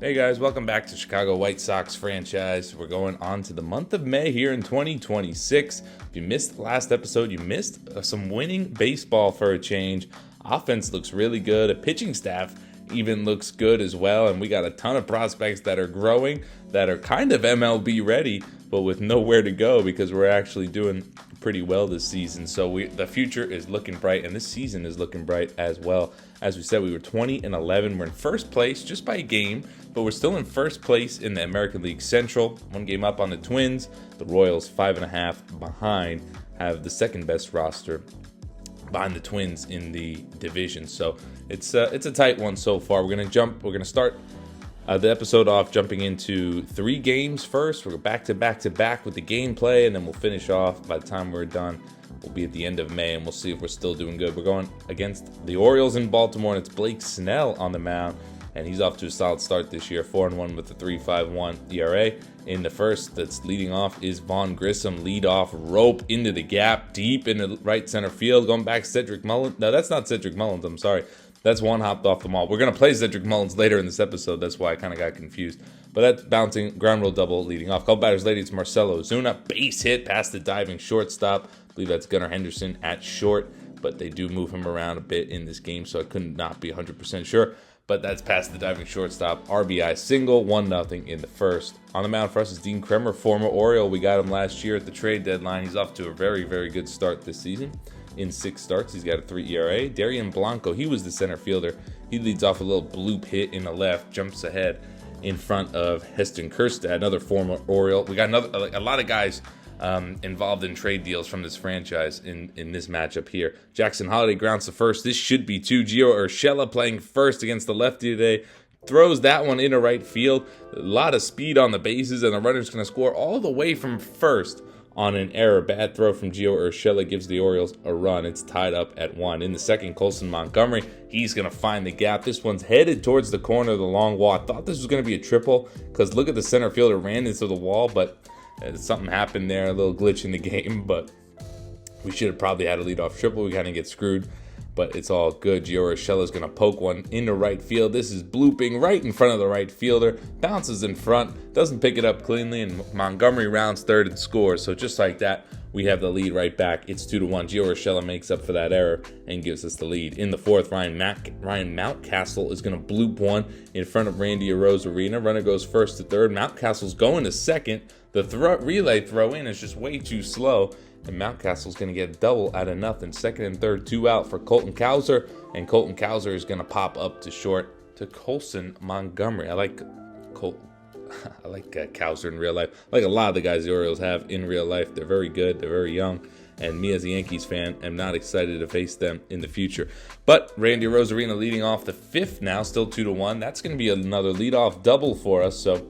Hey guys, welcome back to Chicago White Sox franchise. We're going on to the month of May here in 2026. If you missed the last episode, you missed some winning baseball for a change. Offense looks really good. A pitching staff even looks good as well. And we got a ton of prospects that are growing, that are kind of MLB ready, but with nowhere to go because we're actually doing pretty well this season. So the future is looking bright, and this season is looking bright as well. As we said, we were 20-11. We're in first place just by a game, but we're still in first place in the American League Central. One game up on the Twins. The Royals, 5.5 behind, have the second best roster behind the Twins in the division. So it's a tight one so far. We're gonna start the episode off jumping into 3 games first. We're back to back with the gameplay, and then we'll finish off. By the time we're done, we'll be at the end of May, and we'll see if we're still doing good. We're going against the Orioles in Baltimore, and it's Blake Snell on the mound, and he's off to a solid start this year, 4-1 with a 3.51 ERA. In the first, that's leading off is Vaughn Grissom, lead off, rope into the gap, deep into right center field, going back Cedric Mullins. No, that's not Cedric Mullins, I'm sorry. That's one hopped off the ball. We're going to play Cedric Mullins later in this episode. That's why I kind of got confused. But that's bouncing, ground rule double leading off. Couple batters later, it's Marcell Ozuna. Base hit past the diving shortstop. I believe that's Gunnar Henderson at short. But they do move him around a bit in this game, so I could not be 100% sure. But that's past the diving shortstop. RBI single, 1-0 in the first. On the mound for us is Dean Kremer, former Oriole. We got him last year at the trade deadline. He's off to a very, very good start this season. In 6 starts, he's got a 3 ERA. Darian Blanco, he was the center fielder. He leads off a little bloop hit in the left, jumps ahead in front of Heston Kjerstad, another former Oriole. We got a lot of guys involved in trade deals from this franchise in this matchup here. Jackson Holliday grounds to first. This should be 2. Gio Urshela playing first against the lefty today. Throws that one into right field. A lot of speed on the bases, and the runner's going to score all the way from first on an error. Bad throw from Gio Urshela gives the Orioles a run. It's tied up at 1. In the second, Colson Montgomery, he's going to find the gap. This one's headed towards the corner of the long wall. I thought this was going to be a triple because look at the center fielder ran into the wall, but something happened there, a little glitch in the game, but we should have probably had a leadoff triple. We kind of get screwed, but it's all good. Gio Urshela is going to poke one into right field. This is blooping right in front of the right fielder. Bounces in front, doesn't pick it up cleanly, and Montgomery rounds third and scores. So just like that, we have the lead right back. It's 2-1. Gio Urshela makes up for that error and gives us the lead. In the fourth, Ryan Mountcastle is going to bloop one in front of Randy Arozarena. Runner goes first to third. Mountcastle's going to second. The relay throw in is just way too slow, and Mountcastle's going to get a double out of nothing. Second and third, 2 out for Colton Cowser, and Colton Cowser is going to pop up to short to Colson Montgomery. I like Cowser in real life. I like a lot of the guys the Orioles have in real life. They're very good. They're very young. And me as a Yankees fan am not excited to face them in the future. But Randy Arozarena leading off the 5th now, still 2-1. That's going to be another leadoff double for us. So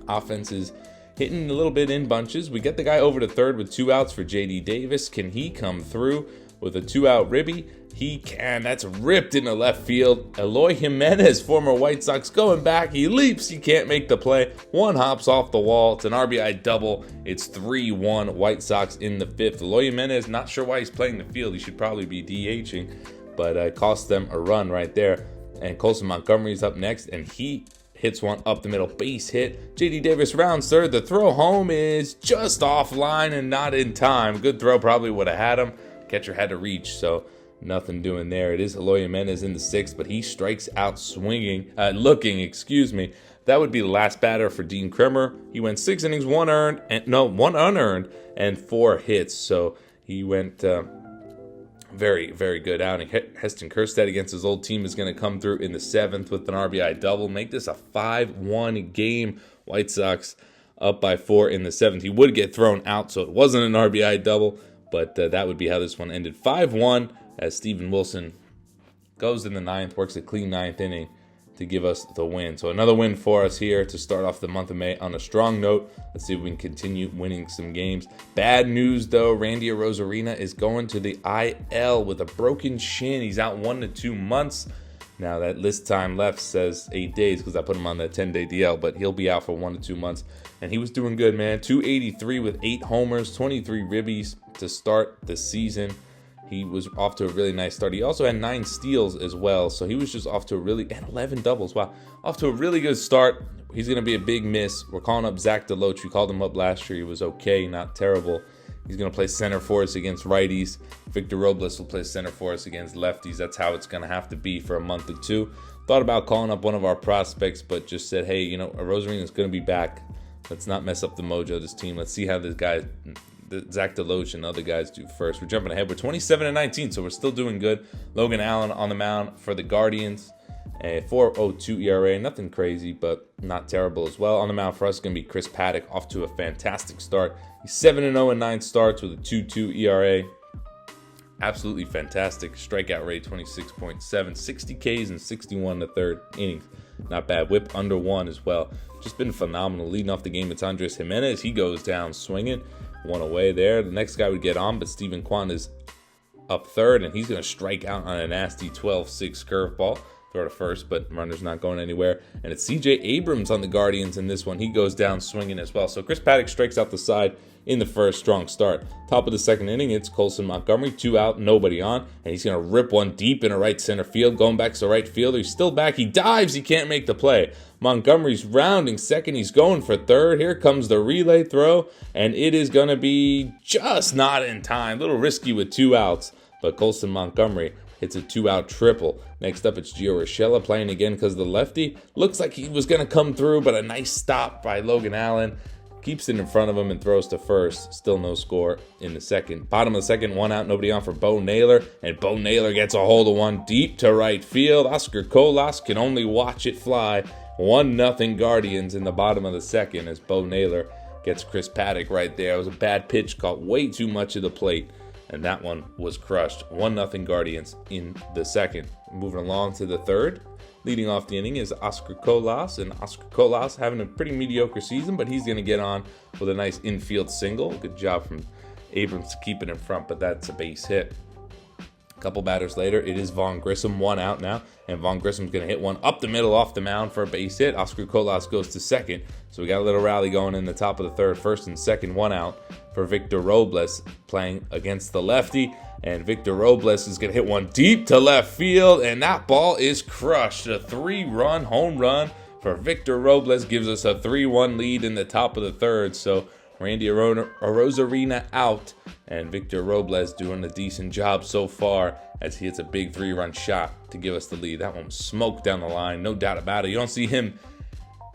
offense is hitting a little bit in bunches. We get the guy over to third with 2 outs for J.D. Davis. Can he come through with a 2-out ribby? He can. That's ripped into left field. Eloy Jimenez, former White Sox, going back. He leaps. He can't make the play. One hops off the wall. It's an RBI double. It's 3-1 White Sox in the 5th. Eloy Jimenez, not sure why he's playing the field. He should probably be DHing, but it cost them a run right there. And Colson Montgomery's up next, and he hits one up the middle, base hit. J.D. Davis rounds third. The throw home is just offline and not in time. Good throw, probably would have had him. Catcher had to reach, so nothing doing there. It is Eloy Jimenez in the 6th, but he strikes out looking. That would be the last batter for Dean Kremer. He went 6 innings, 1 unearned, and 4 hits. So he went very, very good outing. Heston Kjerstad against his old team is going to come through in the 7th with an RBI double. Make this a 5-1 game. White Sox up by 4 in the 7th. He would get thrown out, so it wasn't an RBI double, but that would be how this one ended. 5-1 as Steven Wilson goes in the 9th, works a clean 9th inning to give us the win. So another win for us here to start off the month of May on a strong note. Let's see if we can continue winning some games. Bad news, though. Randy Arozarena is going to the IL with a broken shin. He's out 1 to 2 months. Now, that list time left says 8 days because I put him on that 10-day DL, but he'll be out for 1 to 2 months. And he was doing good, man. 283 with 8 homers, 23 ribbies to start the season. He was off to a really nice start. He also had 9 steals as well, so he was just off to and 11 doubles. Wow, off to a really good start. He's going to be a big miss. We're calling up Zach DeLoach. We called him up last year. He was okay, not terrible. He's going to play center for us against righties. Victor Robles will play center for us against lefties. That's how it's going to have to be for a month or two. Thought about calling up one of our prospects, but just said, hey, Rosarina is going to be back. Let's not mess up the mojo of this team. Let's see how this guy, Zach DeLoach and other guys do first. We're jumping ahead. We're 27-19, so we're still doing good. Logan Allen on the mound for the Guardians. A 4.02 ERA, nothing crazy, but not terrible as well. On the mound for us is going to be Chris Paddock, off to a fantastic start. He's 7-0 in 9 starts with a 2.2 ERA. Absolutely fantastic. Strikeout rate 26.7, 60 Ks and 61 1/3 innings. Not bad. Whip under 1 as well. Just been phenomenal. Leading off the game, it's Andres Jimenez. He goes down swinging. 1 away there. The next guy would get on, but Steven Kwan is up third, and he's going to strike out on a nasty 12-6 curveball. Throw to first, but runner's not going anywhere. And it's CJ Abrams on the Guardians in this one. He goes down swinging as well. So Chris Paddock strikes out the side in the first. Strong start. Top of the second inning, it's Colson Montgomery. 2 out, nobody on. And he's going to rip one deep into right center field. Going back to the right fielder. He's still back. He dives. He can't make the play. Montgomery's rounding second. He's going for third. Here comes the relay throw. And it is going to be just not in time. A little risky with 2 outs. But Colson Montgomery hits a 2-out triple. Next up, it's Gio Urshela playing again because the lefty looks like he was going to come through, but a nice stop by Logan Allen. Keeps it in front of him and throws to first. Still no score in the second. Bottom of the second, 1 out, nobody on for Bo Naylor. And Bo Naylor gets a hold of one deep to right field. Oscar Colas can only watch it fly. 1-0 Guardians in the bottom of the second as Bo Naylor gets Chris Paddock right there. It was a bad pitch, caught way too much of the plate. And that one was crushed. 1-0 Guardians in the second. Moving along to the third. Leading off the inning is Oscar Colas. And Oscar Colas having a pretty mediocre season, but he's going to get on with a nice infield single. Good job from Abrams to keep it in front, but that's a base hit. A couple batters later, it is Vaughn Grissom, 1 out now. And Vaughn Grissom's going to hit one up the middle off the mound for a base hit. Oscar Colas goes to second. So we got a little rally going in the top of the third. First and second, 1 out for Victor Robles playing against the lefty. And Victor Robles is going to hit one deep to left field. And that ball is crushed. A 3-run home run for Victor Robles gives us a 3-1 lead in the top of the third. So Randy Rosarina out, and Victor Robles doing a decent job so far as he hits a big 3-run shot to give us the lead. That one was smoked down the line, no doubt about it. You don't see him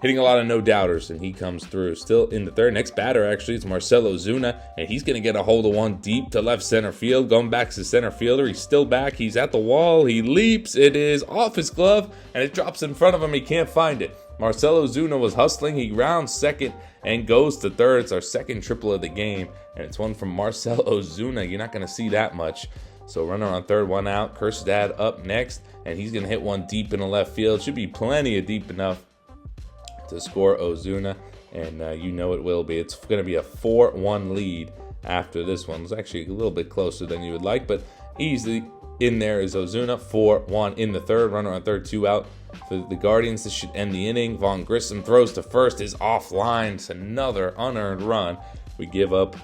hitting a lot of no-doubters, and he comes through. Still in the third. Next batter, actually, it's Marcelo Zuna, and he's going to get a hold of one deep to left center field. Going back to center fielder. He's still back. He's at the wall. He leaps. It is off his glove, and it drops in front of him. He can't find it. Marcelo Zuna was hustling. He rounds second and goes to third. It's our second triple of the game, and it's one from Marcelo Zuna. You're not going to see that much. So runner on third, 1 out. Kerstad up next, and he's going to hit one deep in the left field. Should be plenty of deep enough to score Ozuna, and you know it will be. It's going to be a 4-1 lead after this one. It's actually a little bit closer than you would like, but easily in there is Ozuna. 4-1 in the third. Runner on third, 2 out for the Guardians. This should end the inning. Vaughn Grissom throws to first, is offline. It's another unearned run. We give up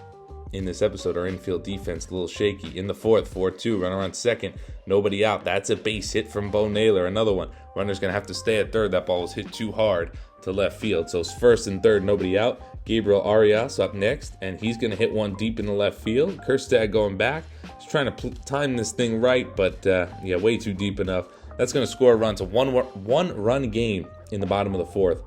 in this episode. Our infield defense a little shaky. In the fourth, 4-2. Runner on second, nobody out. That's a base hit from Bo Naylor. Another one. Runner's going to have to stay at third. That ball was hit too hard to left field. So it's first and third, nobody out. Gabriel Arias up next, and he's going to hit one deep in the left field. Kerstad going back. He's trying to time this thing right, but yeah, way too deep enough. That's going to score a run. It's a one-run game in the bottom of the fourth,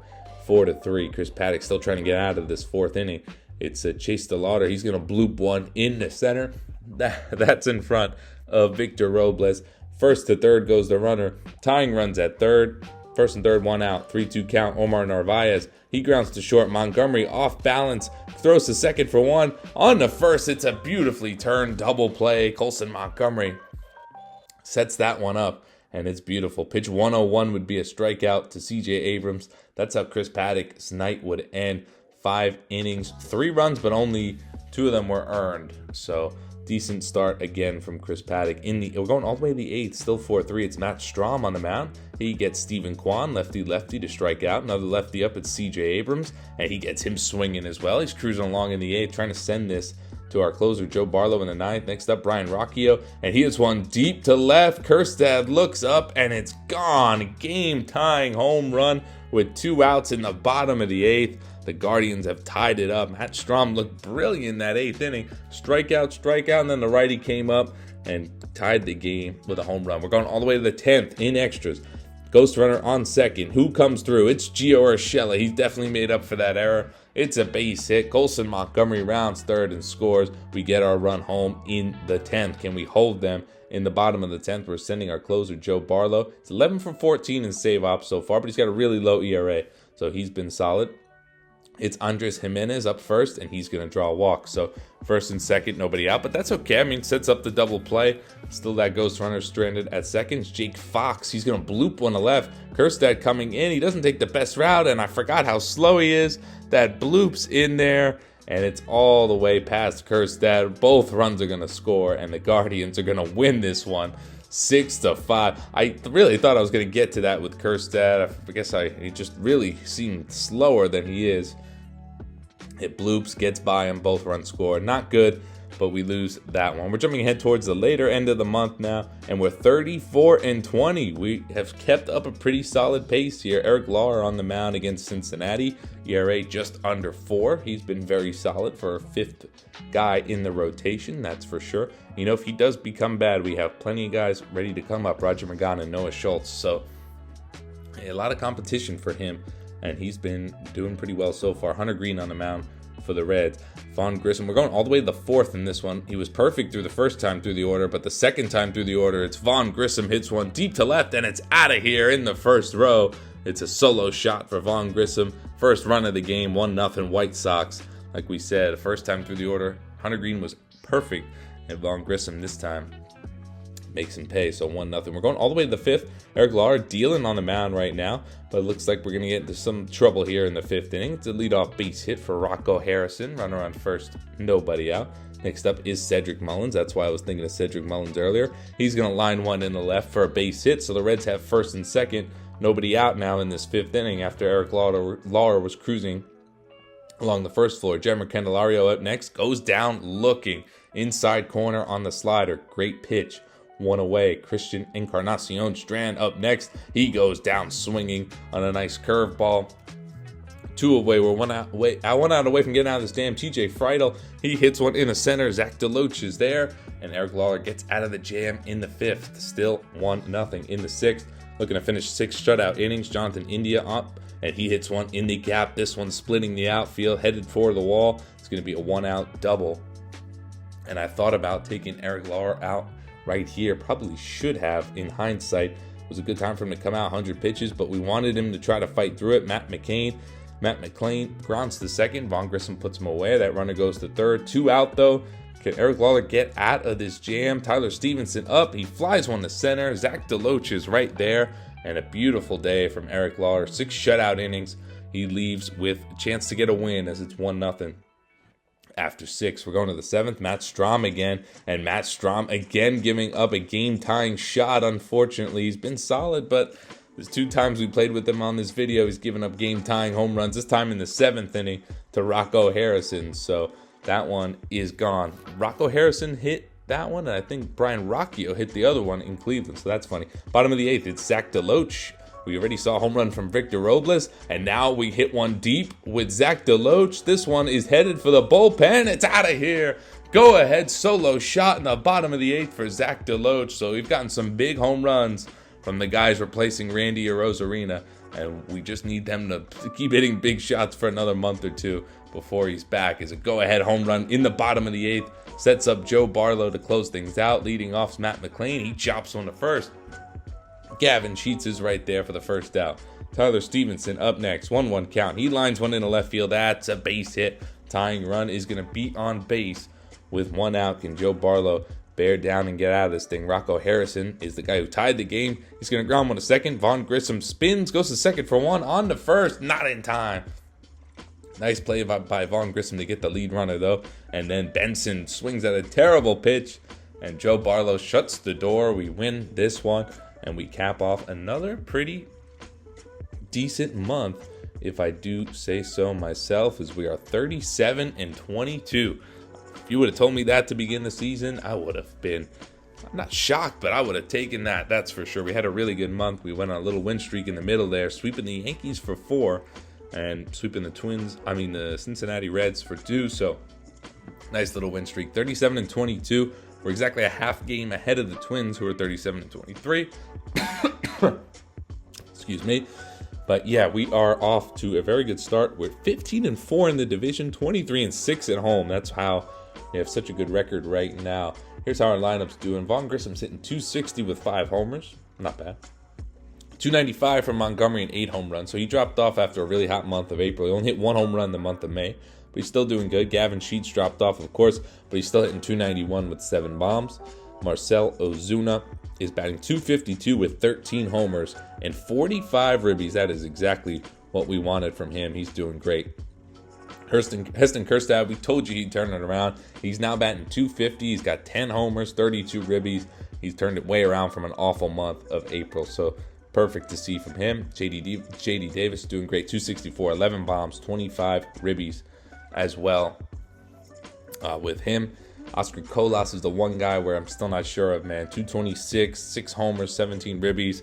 4-3. Chris Paddock still trying to get out of this fourth inning. It's Chase DeLauder. He's going to bloop one in the center. That's in front of Victor Robles. First to third goes the runner. Tying runs at third. First and third, 1 out. 3-2 count. Omar Narvaez. He grounds to short. Montgomery off balance. Throws to second for 1. On the first, it's a beautifully turned double play. Colson Montgomery sets that one up, and it's beautiful. Pitch 101 would be a strikeout to CJ Abrams. That's how Chris Paddock's night would end. 5 innings, 3 runs, but only 2 of them were earned. So decent start again from Chris Paddock. We're going all the way to the 8th, still 4-3. It's Matt Strahm on the mound. He gets Steven Kwan, lefty to strike out. Another lefty up, it's CJ Abrams, and he gets him swinging as well. He's cruising along in the 8th, trying to send this to our closer, Joe Barlow, in the ninth. Next up, Brian Rocchio, and he hits one deep to left. Kjerstad looks up, and it's gone. Game-tying home run with 2 outs in the bottom of the 8th. The Guardians have tied it up. Matt Strahm looked brilliant in that 8th inning. Strikeout, and then the righty came up and tied the game with a home run. We're going all the way to the 10th in extras. Ghost runner on second. Who comes through? It's Gio Urshela. He's definitely made up for that error. It's a base hit. Colson Montgomery rounds third and scores. We get our run home in the 10th. Can we hold them in the bottom of the 10th? We're sending our closer, Joe Barlow. It's 11 for 14 in save ops so far, but he's got a really low ERA, so he's been solid. It's Andres Jimenez up first, and he's going to draw a walk. So first and second, nobody out, but that's okay. I mean, sets up the double play. Still that ghost runner stranded at second. It's Jake Fox. He's going to bloop one to left. Kjerstad coming in. He doesn't take the best route, and I forgot how slow he is. That bloops in there, and it's all the way past Kjerstad. Both runs are going to score, and the Guardians are going to win this one 6-5. I really thought I was going to get to that with Kjerstad. I guess he just really seemed slower than he is. It bloops, gets by him, both runs score. Not good, but we lose that one. We're jumping ahead towards the later end of the month now, and we're 34-20. We have kept up a pretty solid pace here. Eric Lauer on the mound against Cincinnati. ERA just under 4. He's been very solid for a 5th guy in the rotation, that's for sure. You know, if he does become bad, we have plenty of guys ready to come up. Roger Magana and Noah Schultz. So a lot of competition for him, and he's been doing pretty well so far. Hunter Green on the mound for the Reds. Vaughn Grissom, we're going all the way to the 4th in this one. He was perfect through the first time through the order, but the second time through the order, it's Vaughn Grissom hits one deep to left, and it's out of here in the first row. It's a solo shot for Vaughn Grissom. First run of the game, 1-0 White Sox. Like we said, first time through the order, Hunter Green was perfect, and Vaughn Grissom this time makes him pay, so 1-0. We're going all the way to the 5th. Eric Lauer dealing on the mound right now, but it looks like we're going to get into some trouble here in the 5th inning. It's a leadoff base hit for Rocco Harrison. Runner on first, nobody out. Next up is Cedric Mullins. That's why I was thinking of Cedric Mullins earlier. He's going to line one in the left for a base hit, so the Reds have first and second. Nobody out now in this 5th inning after Eric Lauer was cruising along the first floor. Jeimer Candelario up next, goes down looking. Inside corner on the slider. Great pitch. One away. Christian Encarnacion Strand up next. He goes down swinging on a nice curveball. 2 away. We're one out away from getting out of this damn. TJ Friedel, he hits one in the center. Zach DeLoach is there, and Eric Lauer gets out of the jam in the 5th. Still 1-0 in the 6th. Looking to finish 6 shutout innings. Jonathan India up, and he hits one in the gap. This one splitting the outfield, headed for the wall. It's going to be a 1-out double. And I thought about taking Eric Lauer out right here. Probably should have in hindsight. It was a good time for him to come out 100 pitches, but we wanted him to try to fight through it. Matt McClain grunts to second. Vaughn Grissom puts him away. That runner goes to third. 2 out though. Can Eric Lauer get out of this jam? Tyler Stevenson up. He flies one to center. Zach DeLoach is right there. And a beautiful day from Eric Lauer. 6 shutout innings. He leaves with a chance to get a win as it's 1-0. After 6, we're going to the 7th. Matt Strahm again. And Matt Strahm again giving up a game-tying shot. Unfortunately, he's been solid, but there's 2 times we played with him on this video. He's given up game-tying home runs. This time in the 7th inning to Rocco Harrison. So that one is gone. Rocco Harrison hit that one, and I think Brian Rocchio hit the other one in Cleveland. So that's funny. Bottom of the 8th, it's Zach DeLoach. We already saw a home run from Victor Robles, and now we hit one deep with Zach DeLoach. This one is headed for the bullpen. It's out of here. Go ahead solo shot in the bottom of the 8th for Zach DeLoach. So we've gotten some big home runs from the guys replacing Randy Arozarena, and we just need them to keep hitting big shots for another month or 2 before he's back. Is a go-ahead home run in the bottom of the 8th. Sets up Joe Barlow to close things out. Leading off Matt McClain. He chops one to first. Gavin Sheets is right there for the first out. Tyler Stevenson up next. 1-1 count. He lines one into left field. That's a base hit. Tying run is going to be on base with 1 out. Can Joe Barlow bear down and get out of this thing? Rocco Harrison is the guy who tied the game. He's going to ground one to second. Vaughn Grissom spins. Goes to second for 1. On to first. Not in time. Nice play by Vaughn Grissom to get the lead runner, though. And then Benson swings at a terrible pitch, and Joe Barlow shuts the door. We win this one, and we cap off another pretty decent month, if I do say so myself, as we are 37-22. If you would have told me that to begin the season, I would have been not shocked, but I would have taken that. That's for sure. We had a really good month. We went on a little win streak in the middle there, sweeping the Yankees for 4 and sweeping the Cincinnati Reds for 2. So nice little win streak. 37-22. We're exactly a half game ahead of the Twins, who are 37-23. Excuse me. But yeah, we are off to a very good start. We're 15-4 in the division, 23-6 at home. That's how we have such a good record right now. Here's how our lineup's doing. Vaughn Grissom's hitting .260 with 5 homers. Not bad. .295 from Montgomery and 8 home runs. So he dropped off after a really hot month of April. He only hit 1 home run the month of May, but he's still doing good. Gavin Sheets dropped off, of course, but he's still hitting .291 with 7 bombs. Marcel Ozuna is batting .252 with 13 homers and 45 ribbies. That is exactly what we wanted from him. He's doing great. Heston Kjerstad, we told you he'd turn it around. He's now batting .250. He's got 10 homers, 32 ribbies. He's turned it way around from an awful month of April. So perfect to see from him. JD Davis doing great. .264, 11 bombs, 25 ribbies as well with him. Oscar Colas is the one guy where I'm still not sure of, man. .226, 6 homers, 17 ribbies.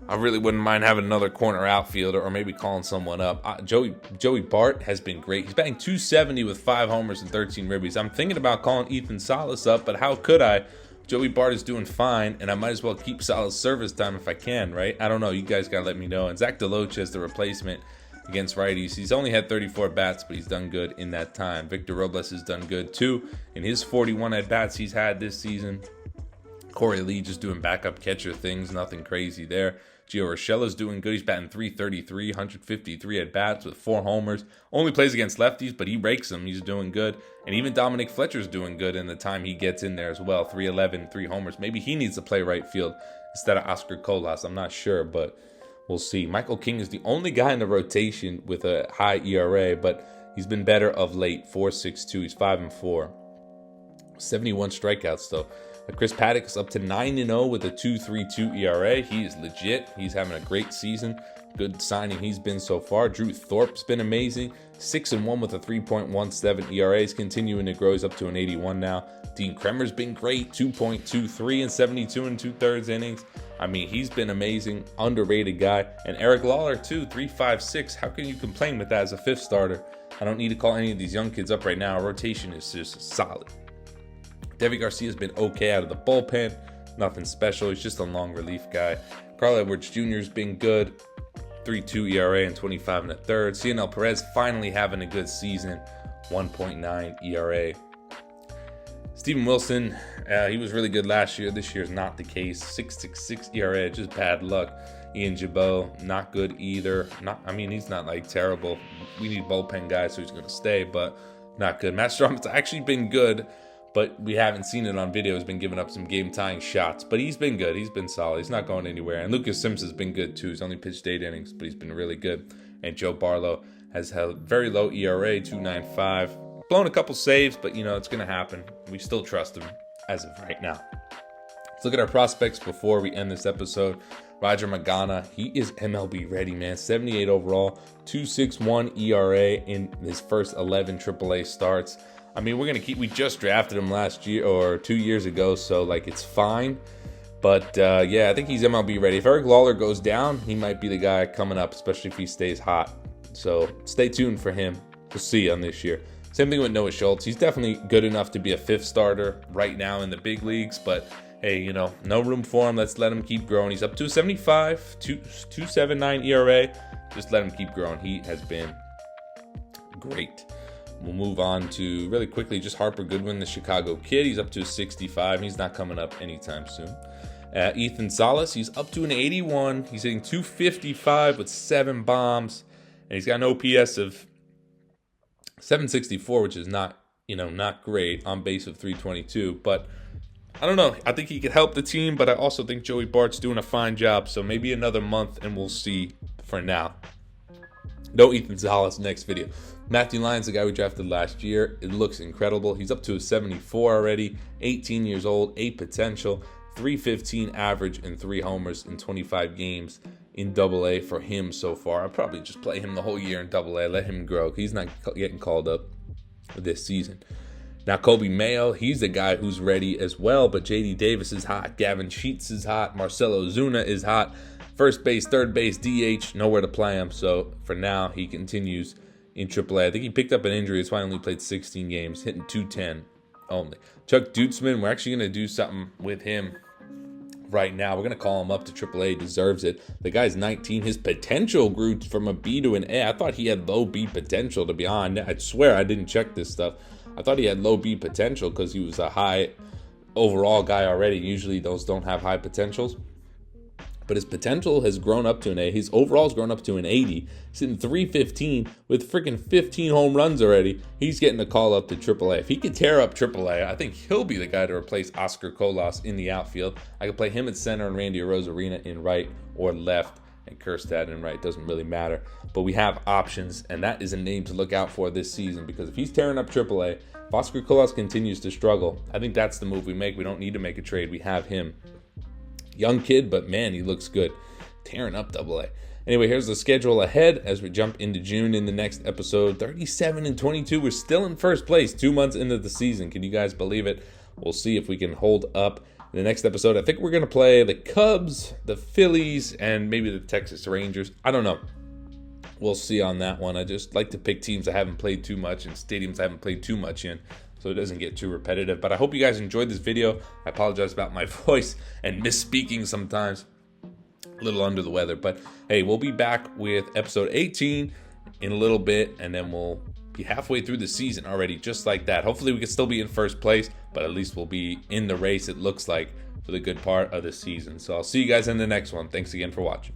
I really wouldn't mind having another corner outfielder or maybe calling someone up. Joey Bart has been great. He's batting .270 with 5 homers and 13 ribbies. I'm thinking about calling Ethan Salas up, but how could I? Joey Bart is doing fine, and I might as well keep Salas service time if I can, right? I don't know. You guys got to let me know. And Zach DeLoach is the replacement against righties. He's only had 34 bats, but he's done good in that time. Victor Robles has done good, too, in his 41 at-bats he's had this season. Corey Lee just doing backup catcher things, nothing crazy there. Gio Urshela's doing good. He's batting .333, 153 at-bats with 4 homers. Only plays against lefties, but he rakes them. He's doing good. And even Dominic Fletcher's doing good in the time he gets in there as well. .311, 3 homers. Maybe he needs to play right field instead of Oscar Colas. I'm not sure, but we'll see. Michael King is the only guy in the rotation with a high ERA, but he's been better of late. .462. He's 5-4. 71 strikeouts, though. Chris Paddock is up to 9-0 with a .232 ERA. He is legit. He's having a great season. Good signing he's been so far. Drew Thorpe's been amazing. 6-1 with a 3.17 ERA. He's continuing to grow. He's up to an 81 now. Dean Kremer's been great. 2.23 and 72 and 2/3 innings. I mean, he's been amazing. Underrated guy. And Eric Lawler, too. 3.56. How can you complain with that as a 5th starter? I don't need to call any of these young kids up right now. Our rotation is just solid. Devi Garcia's been okay out of the bullpen. Nothing special. He's just a long relief guy. Carl Edwards Jr.'s been good. 3.2 ERA and 25 1/3. Cionel Perez finally having a good season. 1.9 ERA. Steven Wilson, he was really good last year. This year's not the case. 6.66 ERA, just bad luck. Ian Jabot, not good either. He's not like terrible. We need bullpen guys, so he's going to stay, but not good. Matt Strom's actually been good, but we haven't seen it on video. He's been giving up some game-tying shots, but he's been good. He's been solid. He's not going anywhere. And Lucas Simpson's been good, too. He's only pitched 8 innings, but he's been really good. And Joe Barlow has held very low ERA, 2.95. Blown a couple saves, but, it's going to happen. We still trust him as of right now. Let's look at our prospects before we end this episode. Roger Magana, he is MLB ready, man. 78 overall, 2.61 ERA in his first 11 AAA starts. We just drafted him last year or 2 years ago, so it's fine. But I think he's MLB ready. If Eric Lawler goes down, he might be the guy coming up, especially if he stays hot. So stay tuned for him. We'll see on this year. Same thing with Noah Schultz. He's definitely good enough to be a 5th starter right now in the big leagues, but hey, no room for him. Let's let him keep growing. He's up to 75, 2.79 ERA. Just let him keep growing. He has been great. We'll move on to, really quickly, just Harper Goodwin, the Chicago kid. He's up to a 65. He's not coming up anytime soon. Ethan Salas, he's up to an 81. He's hitting .255 with 7 bombs. And he's got an OPS of 764, which is not great, on base of 322. But I don't know. I think he could help the team, but I also think Joey Bart's doing a fine job. So maybe another month, and we'll see for now. No Ethan Salas next video. Matthew Lyons, the guy we drafted last year, it looks incredible. He's up to a 74 already, 18 years old, 8 potential, 315 average, and 3 homers in 25 games in AA for him so far. I'll probably just play him the whole year in AA, let him grow. He's not getting called up this season. Now, Kobe Mayo, he's the guy who's ready as well, but JD Davis is hot. Gavin Sheets is hot. Marcelo Zuna is hot. First base, third base, DH, nowhere to play him. So for now, he continues in AAA. I think he picked up an injury. That's why he only played 16 games, hitting 210 only. Chuck Dutzman, we're actually going to do something with him right now. We're going to call him up to AAA. He deserves it. The guy's 19. His potential grew from a B to an A. I thought he had low B potential, to be honest. I swear I didn't check this stuff. I thought he had low B potential because he was a high overall guy already. Usually those don't have high potentials. But his potential has grown up to an A. His overall's grown up to an 80. He's hitting 315 with freaking 15 home runs already. He's getting a call up to AAA. If he could tear up AAA, I think he'll be the guy to replace Oscar Colas in the outfield. I could play him at center and Randy Arozarena in right or left, and Kerstad in right. Doesn't really matter. But we have options, and that is a name to look out for this season, because if he's tearing up AAA, if Oscar Colas continues to struggle, I think that's the move we make. We don't need to make a trade. We have him. Young kid, but man, he looks good. Tearing up AA. Anyway, here's the schedule ahead as we jump into June in the next episode. 37-22. We're still in first place 2 months into the season. Can you guys believe it? We'll see if we can hold up. In the next episode, I think we're going to play the Cubs, the Phillies, and maybe the Texas Rangers. I don't know. We'll see on that one. I just like to pick teams I haven't played too much and stadiums I haven't played too much in, so it doesn't get too repetitive. But I hope you guys enjoyed this video. I apologize about my voice and misspeaking sometimes. A little under the weather. But hey, we'll be back with episode 18 in a little bit, and then we'll be halfway through the season already, just like that. Hopefully we can still be in first place, but at least we'll be in the race, it looks like, for the good part of the season. So I'll see you guys in the next one. Thanks again for watching.